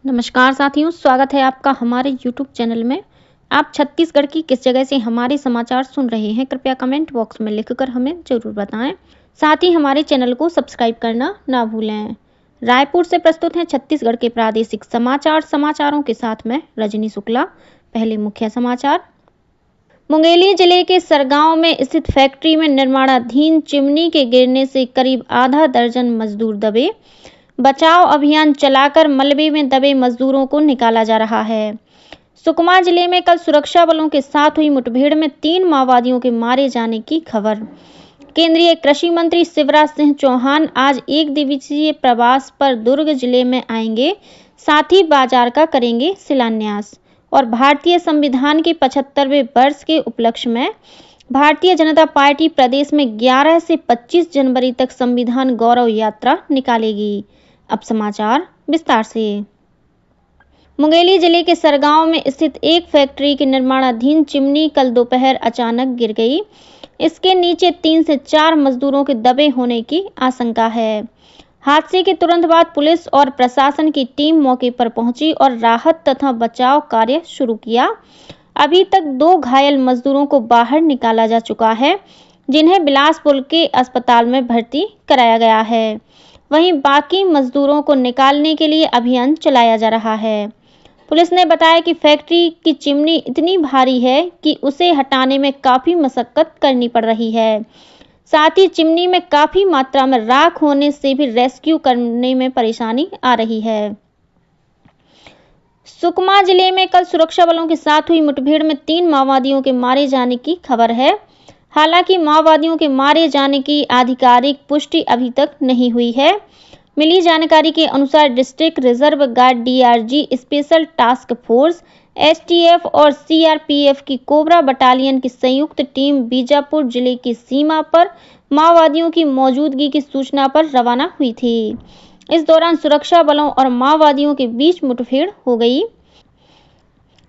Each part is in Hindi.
नमस्कार साथियों, स्वागत है आपका हमारे YouTube चैनल में। आप छत्तीसगढ़ की किस जगह से हमारे समाचार सुन रहे हैं, कृपया कमेंट बॉक्स में लिखकर हमें ज़रूर बताएं। साथ ही हमारे चैनल को सब्सक्राइब करना ना भूलें। रायपुर से प्रस्तुत हैं छत्तीसगढ़ के प्रादेशिक समाचारों के साथ मैं रजनी शुक्ला। पहले मुख्य समाचार। मुंगेली जिले के सरगांव में स्थित फैक्ट्री में निर्माणाधीन चिमनी के गिरने से करीब आधा दर्जन मजदूर दबे। बचाव अभियान चलाकर मलबे में दबे मजदूरों को निकाला जा रहा है। सुकमा जिले में कल सुरक्षा बलों के साथ हुई मुठभेड़ में 3 माओवादियों के मारे जाने की खबर। केंद्रीय कृषि मंत्री शिवराज सिंह चौहान आज 1 दिवसीय प्रवास पर दुर्ग जिले में आएंगे, साथ ही बाजार का करेंगे शिलान्यास। और भारतीय संविधान के 75वें वर्ष के उपलक्ष्य में भारतीय जनता पार्टी प्रदेश में 11 से 25 जनवरी तक संविधान गौरव यात्रा निकालेगी। अब समाचार विस्तार से। मुंगेली जिले के सरगांव में स्थित एक फैक्ट्री की निर्माणाधीन चिमनी कल दोपहर अचानक गिर गई। इसके नीचे 3 से 4 मजदूरों के दबे होने की आशंका है। हादसे के तुरंत बाद पुलिस और प्रशासन की टीम मौके पर पहुंची और राहत तथा बचाव कार्य शुरू किया। अभी तक 2 घायल मजदूरों को बाहर निकाला जा चुका है, जिन्हें बिलासपुर के अस्पताल में भर्ती कराया गया है। वहीं बाकी मजदूरों को निकालने के लिए अभियान चलाया जा रहा है। पुलिस ने बताया कि फैक्ट्री की चिमनी इतनी भारी है कि उसे हटाने में काफ़ी मशक्कत करनी पड़ रही है। साथ ही चिमनी में काफ़ी मात्रा में राख होने से भी रेस्क्यू करने में परेशानी आ रही है। सुकमा जिले में कल सुरक्षा बलों के साथ हुई मुठभेड़ में 3 माओवादियों के मारे जाने की खबर है। हालांकि माओवादियों के मारे जाने की आधिकारिक पुष्टि अभी तक नहीं हुई है। मिली जानकारी के अनुसार district reserve guard DRG, special task force STF और सीआरपीएफ की कोबरा बटालियन की संयुक्त टीम बीजापुर जिले की सीमा पर माओवादियों की मौजूदगी की सूचना पर रवाना हुई थी। इस दौरान सुरक्षा बलों और माओवादियों के बीच मुठभेड़ हो गई।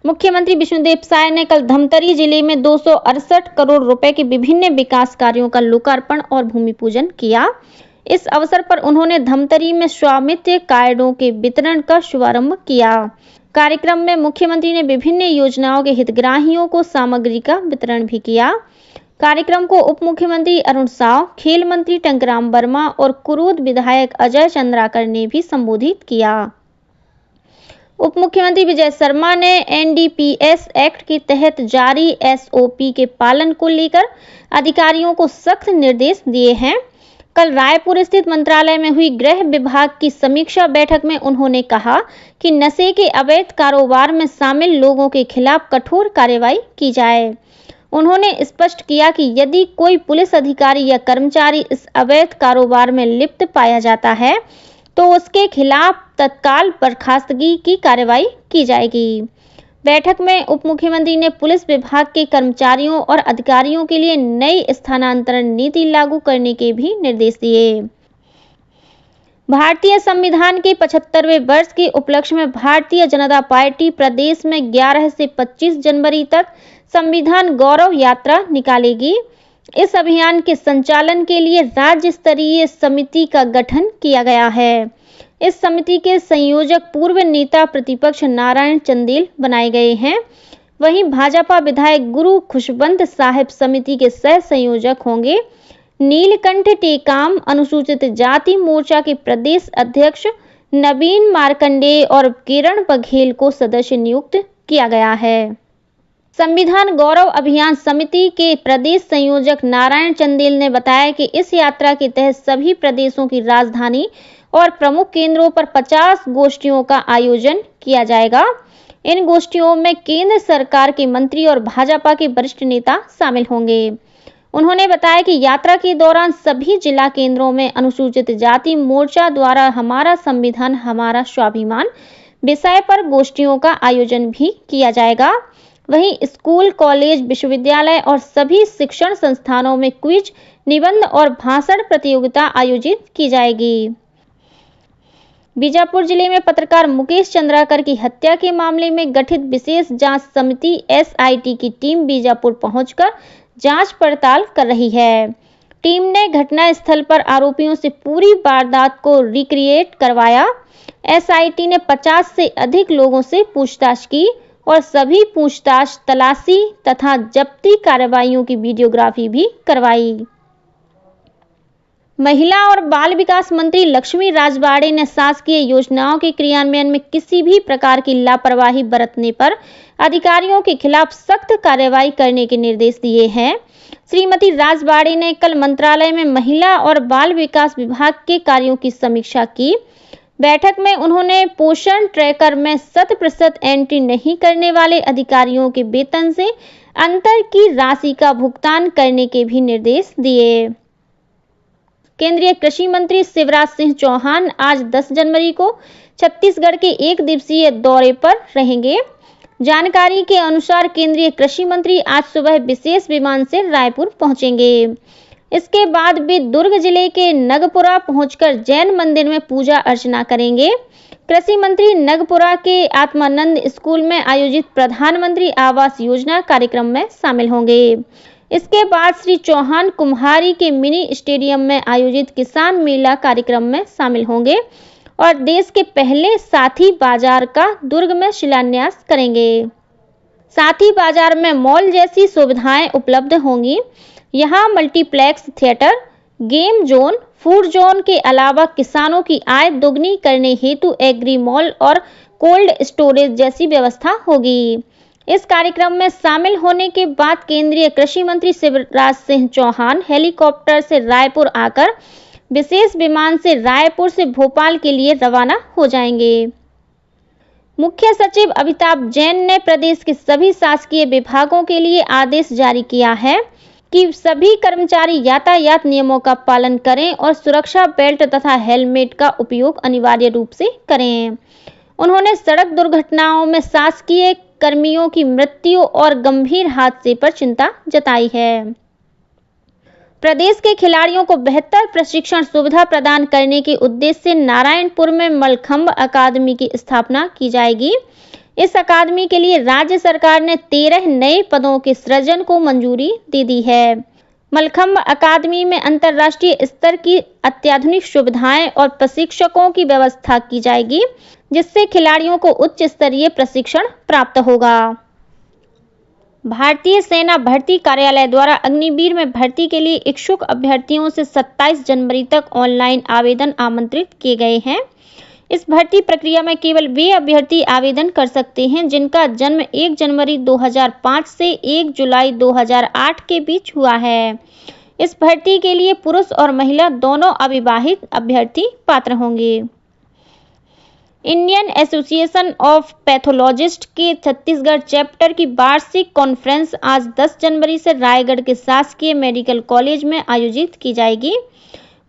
मुख्यमंत्री विष्णुदेव साय ने कल धमतरी जिले में 268 करोड़ रुपए के विभिन्न विकास कार्यों का लोकार्पण और भूमि पूजन किया। इस अवसर पर उन्होंने धमतरी में स्वामित्व कार्डों के वितरण का शुभारंभ किया। कार्यक्रम में मुख्यमंत्री ने विभिन्न योजनाओं के हितग्राहियों को सामग्री का वितरण भी किया। कार्यक्रम को उप मुख्यमंत्री अरुण साव, खेल मंत्री टंकराम वर्मा और कुरूद विधायक अजय चंद्राकर ने भी संबोधित किया। उप मुख्यमंत्री विजय शर्मा ने एनडीपीएस एक्ट के तहत जारी एसओपी के पालन को लेकर अधिकारियों को सख्त निर्देश दिए हैं। कल रायपुर स्थित मंत्रालय में हुई गृह विभाग की समीक्षा बैठक में उन्होंने कहा कि नशे के अवैध कारोबार में शामिल लोगों के खिलाफ कठोर कार्रवाई की जाए। उन्होंने स्पष्ट किया कि यदि कोई पुलिस अधिकारी या कर्मचारी इस अवैध कारोबार में लिप्त पाया जाता है तो उसके खिलाफ तत्काल बर्खास्तगी की कार्रवाई की जाएगी। बैठक में उप मुख्यमंत्री ने पुलिस विभाग के कर्मचारियों और अधिकारियों के लिए नई स्थानांतरण नीति लागू करने के भी निर्देश दिए। भारतीय संविधान के 75वें वर्ष के उपलक्ष्य में भारतीय जनता पार्टी प्रदेश में 11 से 25 जनवरी तक संविधान गौरव यात्रा निकालेगी। इस अभियान के संचालन के लिए राज्य स्तरीय समिति का गठन किया गया है। इस समिति के संयोजक पूर्व नेता प्रतिपक्ष नारायण चंदेल बनाए गए हैं। वहीं भाजपा विधायक गुरु खुशवंत साहिब समिति के सह संयोजक होंगे। नीलकंठ टेकाम अनुसूचित जाति मोर्चा के प्रदेश अध्यक्ष नवीन मार्कंडेय और किरण बघेल को सदस्य नियुक्त किया गया है। संविधान गौरव अभियान समिति के प्रदेश संयोजक नारायण चंदेल ने बताया कि इस यात्रा के तहत सभी प्रदेशों की राजधानी और प्रमुख केंद्रों पर 50 गोष्ठियों का आयोजन किया जाएगा। इन गोष्ठियों में केंद्र सरकार के मंत्री और भाजपा के वरिष्ठ नेता शामिल होंगे। उन्होंने बताया कि यात्रा के दौरान सभी जिला केंद्रों में अनुसूचित जाति मोर्चा द्वारा हमारा संविधान हमारा स्वाभिमान विषय पर गोष्ठियों का आयोजन भी किया जाएगा। वहीं स्कूल, कॉलेज, विश्वविद्यालय और सभी शिक्षण संस्थानों में क्विज, निबंध और भाषण प्रतियोगिता आयोजित की जाएगी। बीजापुर जिले में पत्रकार मुकेश चंद्राकर की हत्या के मामले में गठित विशेष जांच समिति एसआईटी की टीम बीजापुर पहुंचकर जांच पड़ताल कर रही है। टीम ने घटना स्थल पर आरोपियों से पूरी वारदात को रिक्रिएट करवाया। एसआईटी ने 50 से अधिक लोगों से पूछताछ की और सभी पूछताछ, तलाशी तथा जब्ती कार्रवाइयों की वीडियोग्राफी भी करवाई। महिला और बाल विकास मंत्री लक्ष्मी राजवाड़े ने शासकीय योजनाओं के क्रियान्वयन में किसी भी प्रकार की लापरवाही बरतने पर अधिकारियों के खिलाफ सख्त कार्रवाई करने के निर्देश दिए हैं। श्रीमती राजवाड़े ने कल मंत्रालय में महिला और बाल विकास विभाग के कार्यों की समीक्षा की। बैठक में उन्होंने पोषण ट्रैकर में 100% एंट्री नहीं करने वाले अधिकारियों के वेतन से अंतर की राशि का भुगतान करने के भी निर्देश दिए। केंद्रीय कृषि मंत्री शिवराज सिंह चौहान आज 10 जनवरी को छत्तीसगढ़ के एक दिवसीय दौरे पर रहेंगे। जानकारी के अनुसार केंद्रीय कृषि मंत्री आज सुबह विशेष विमान से रायपुर पहुंचेंगे। इसके बाद वे दुर्ग जिले के नगपुरा पहुंचकर जैन मंदिर में पूजा अर्चना करेंगे। कृषि मंत्री नगपुरा के आत्मानंद स्कूल में आयोजित प्रधानमंत्री आवास योजना कार्यक्रम में शामिल होंगे। इसके बाद श्री चौहान कुम्हारी के मिनी स्टेडियम में आयोजित किसान मेला कार्यक्रम में शामिल होंगे और देश के पहले साथी बाजार का दुर्ग में शिलान्यास करेंगे। साथी बाजार में मॉल जैसी सुविधाएं उपलब्ध होंगी। यहां multiplex theatre, game zone, food zone के अलावा किसानों की आय दोगुनी करने हेतु एग्री मॉल और कोल्ड स्टोरेज जैसी व्यवस्था होगी। इस कार्यक्रम में शामिल होने के बाद केंद्रीय कृषि मंत्री शिवराज सिंह चौहान हेलीकॉप्टर से रायपुर आकर विशेष विमान से रायपुर से भोपाल के लिए रवाना हो जाएंगे। मुख्य सचिव अमिताभ जैन ने प्रदेश के सभी शासकीय विभागों के लिए आदेश जारी किया है कि सभी कर्मचारी यातायात नियमों का पालन करें और सुरक्षा बेल्ट तथा हेलमेट का उपयोग अनिवार्य रूप से करें। उन्होंने सड़क दुर्घटनाओं में शासकीय कर्मियों की मृत्यु और गंभीर हादसे पर चिंता जताई है। प्रदेश के खिलाड़ियों को बेहतर प्रशिक्षण सुविधा प्रदान करने के उद्देश्य से नारायणपुर में मलखंभ अकादमी की स्थापना की जाएगी। इस अकादमी के लिए राज्य सरकार ने 13 नए पदों के सृजन को मंजूरी दे दी है। मलखंभ अकादमी में अंतर्राष्ट्रीय स्तर की अत्याधुनिक सुविधाएं और प्रशिक्षकों की व्यवस्था की जाएगी, जिससे खिलाड़ियों को उच्च स्तरीय प्रशिक्षण प्राप्त होगा। भारतीय सेना भर्ती कार्यालय द्वारा अग्निवीर में भर्ती के लिए इच्छुक अभ्यर्थियों से 27 जनवरी तक ऑनलाइन आवेदन आमंत्रित किए गए हैं। इस भर्ती प्रक्रिया में केवल वे अभ्यर्थी आवेदन कर सकते हैं जिनका जन्म 1 जनवरी 2005 से 1 जुलाई 2008 के बीच हुआ है। इस भर्ती के लिए पुरुष और महिला दोनों अविवाहित अभ्यर्थी पात्र होंगे। इंडियन एसोसिएशन ऑफ पैथोलॉजिस्ट के छत्तीसगढ़ चैप्टर की वार्षिक कॉन्फ्रेंस आज 10 जनवरी से रायगढ़ के शासकीय मेडिकल कॉलेज में आयोजित की जाएगी।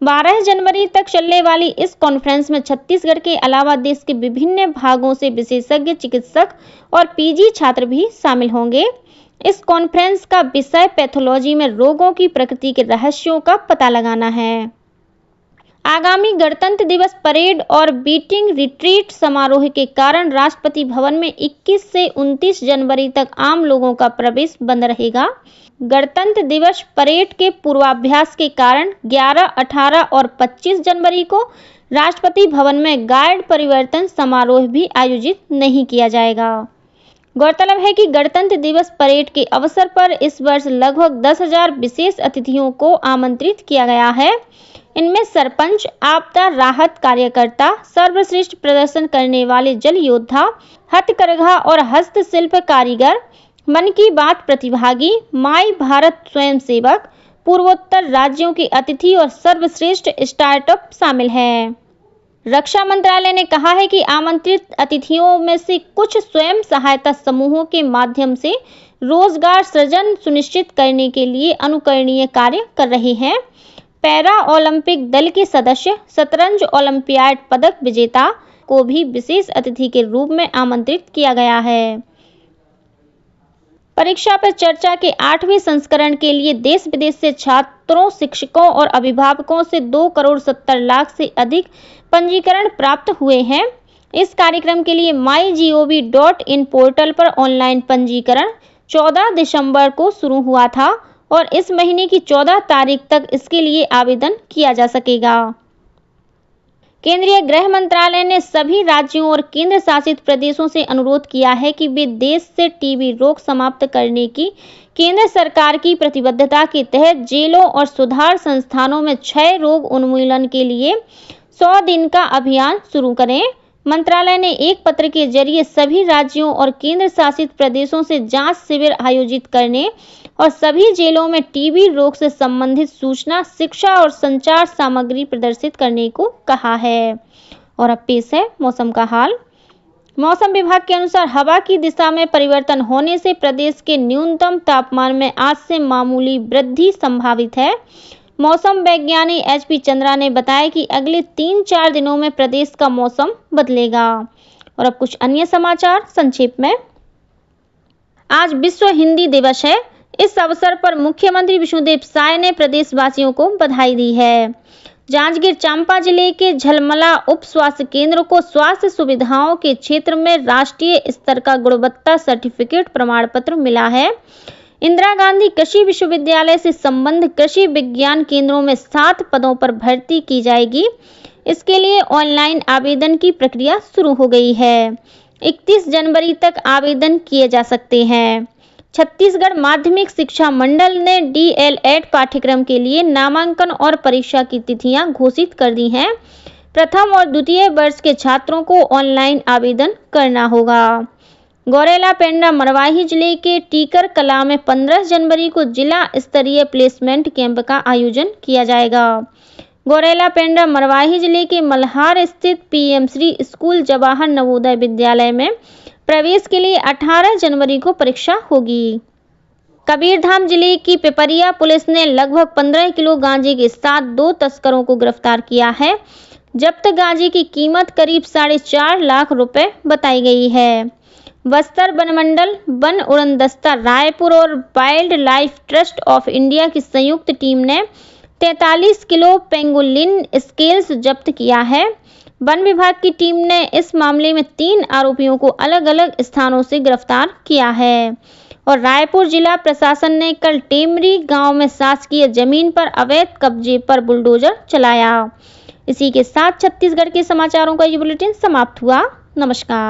12 जनवरी तक चलने वाली इस कॉन्फ्रेंस में छत्तीसगढ़ के अलावा देश के विभिन्न भागों से विशेषज्ञ चिकित्सक और पीजी छात्र भी शामिल होंगे। इस कॉन्फ्रेंस का विषय पैथोलॉजी में रोगों की प्रकृति के रहस्यों का पता लगाना है। आगामी गणतंत्र दिवस परेड और बीटिंग रिट्रीट समारोह के कारण राष्ट्रपति भवन में 21 से 29 जनवरी तक आम लोगों का प्रवेश बंद रहेगा। गणतंत्र दिवस परेड के पूर्वाभ्यास के कारण 11, 18 और 25 जनवरी को राष्ट्रपति भवन में गार्ड परिवर्तन समारोह भी आयोजित नहीं किया जाएगा। गौरतलब है कि गणतंत्र दिवस परेड के अवसर पर इस वर्ष लगभग 10,000 विशेष अतिथियों को आमंत्रित किया गया है। इनमें सरपंच, आपदा राहत कार्यकर्ता, सर्वश्रेष्ठ प्रदर्शन करने वाले जल योद्धा, हथकरघा और हस्तशिल्प कारीगर, मन की बात प्रतिभागी, माई भारत स्वयंसेवक, पूर्वोत्तर राज्यों के अतिथि और सर्वश्रेष्ठ स्टार्टअप शामिल हैं। रक्षा मंत्रालय ने कहा है कि आमंत्रित अतिथियों में से कुछ स्वयं सहायता समूहों के माध्यम से रोजगार सृजन सुनिश्चित करने के लिए अनुकरणीय कार्य कर रहे हैं। पैरा ओलंपिक दल के सदस्य, शतरंज ओलंपियाड पदक विजेता को भी विशेष अतिथि के रूप में आमंत्रित किया गया है। परीक्षा पर चर्चा के 8वें संस्करण के लिए देश विदेश से छात्रों, शिक्षकों और अभिभावकों से 2 करोड़ 70 लाख से अधिक पंजीकरण प्राप्त हुए हैं। इस कार्यक्रम के लिए mygov.in पोर्टल पर ऑनलाइन पंजीकरण 14 दिसंबर को शुरू हुआ था और इस महीने की 14 तारीख तक इसके लिए आवेदन किया जा सकेगा। केंद्रीय गृह मंत्रालय ने सभी राज्यों और केंद्र शासित प्रदेशों से अनुरोध किया है कि वे देश से टीबी रोग समाप्त करने की केंद्र सरकार की प्रतिबद्धता के तहत जेलों और सुधार संस्थानों में क्षय रोग उन्मूलन के लिए 100 दिन का अभियान शुरू करें। मंत्रालय ने एक पत्र के जरिए सभी राज्यों और केंद्र शासित प्रदेशों से जांच शिविर आयोजित करने और सभी जेलों में टीबी रोग से संबंधित सूचना, शिक्षा और संचार सामग्री प्रदर्शित करने को कहा है। और अब पेश है मौसम का हाल। मौसम विभाग के अनुसार हवा की दिशा में परिवर्तन होने से प्रदेश के न्यूनतम तापमान में आज से मामूली वृद्धि संभावित है। मौसम वैज्ञानिक HP चंद्रा ने बताया कि अगले 3-4 दिनों में प्रदेश का मौसम बदलेगा। और अब कुछ अन्य समाचार संक्षेप में। आज विश्व हिंदी दिवस है। इस अवसर पर मुख्यमंत्री विष्णुदेव साय ने प्रदेशवासियों को बधाई दी है। जांजगीर चांपा जिले के झलमला उप स्वास्थ्य केंद्र को स्वास्थ्य सुविधाओं के क्षेत्र में राष्ट्रीय स्तर का गुणवत्ता सर्टिफिकेट प्रमाण पत्र मिला है। इंदिरा गांधी कृषि विश्वविद्यालय से संबद्ध कृषि विज्ञान केंद्रों में 7 पदों पर भर्ती की जाएगी। इसके लिए ऑनलाइन आवेदन की प्रक्रिया शुरू हो गई है। 31 जनवरी तक आवेदन किए जा सकते हैं। छत्तीसगढ़ माध्यमिक शिक्षा मंडल ने DLED पाठ्यक्रम के लिए नामांकन और परीक्षा की तिथियां घोषित कर दी हैं। प्रथम और द्वितीय वर्ष के छात्रों को ऑनलाइन आवेदन करना होगा। गौरेला पेंड्रा मरवाही जिले के टीकर कला में 15 जनवरी को जिला स्तरीय प्लेसमेंट कैंप का आयोजन किया जाएगा। गौरेला पेंड्रा मरवाही जिले के मल्हार स्थित PM श्री स्कूल जवाहर नवोदय विद्यालय में प्रवेश के लिए 18 जनवरी को परीक्षा होगी। कबीरधाम जिले की पिपरिया पुलिस ने लगभग 15 किलो गांजे के साथ 2 तस्करों को गिरफ्तार किया है। जब्त गांजे की कीमत करीब 4.5 लाख रुपए बताई गई है। बस्तर वनमंडल, वन उड़नदस्ता रायपुर और wild life trust of India की संयुक्त टीम ने 43 किलो पेंगोलिन स्केल्स जब्त किया है। वन विभाग की टीम ने इस मामले में 3 आरोपियों को अलग अलग स्थानों से गिरफ्तार किया है। और रायपुर जिला प्रशासन ने कल टेमरी गांव में शासकीय जमीन पर अवैध कब्जे पर बुलडोजर चलाया। इसी के साथ छत्तीसगढ़ के समाचारों का ये बुलेटिन समाप्त हुआ। नमस्कार।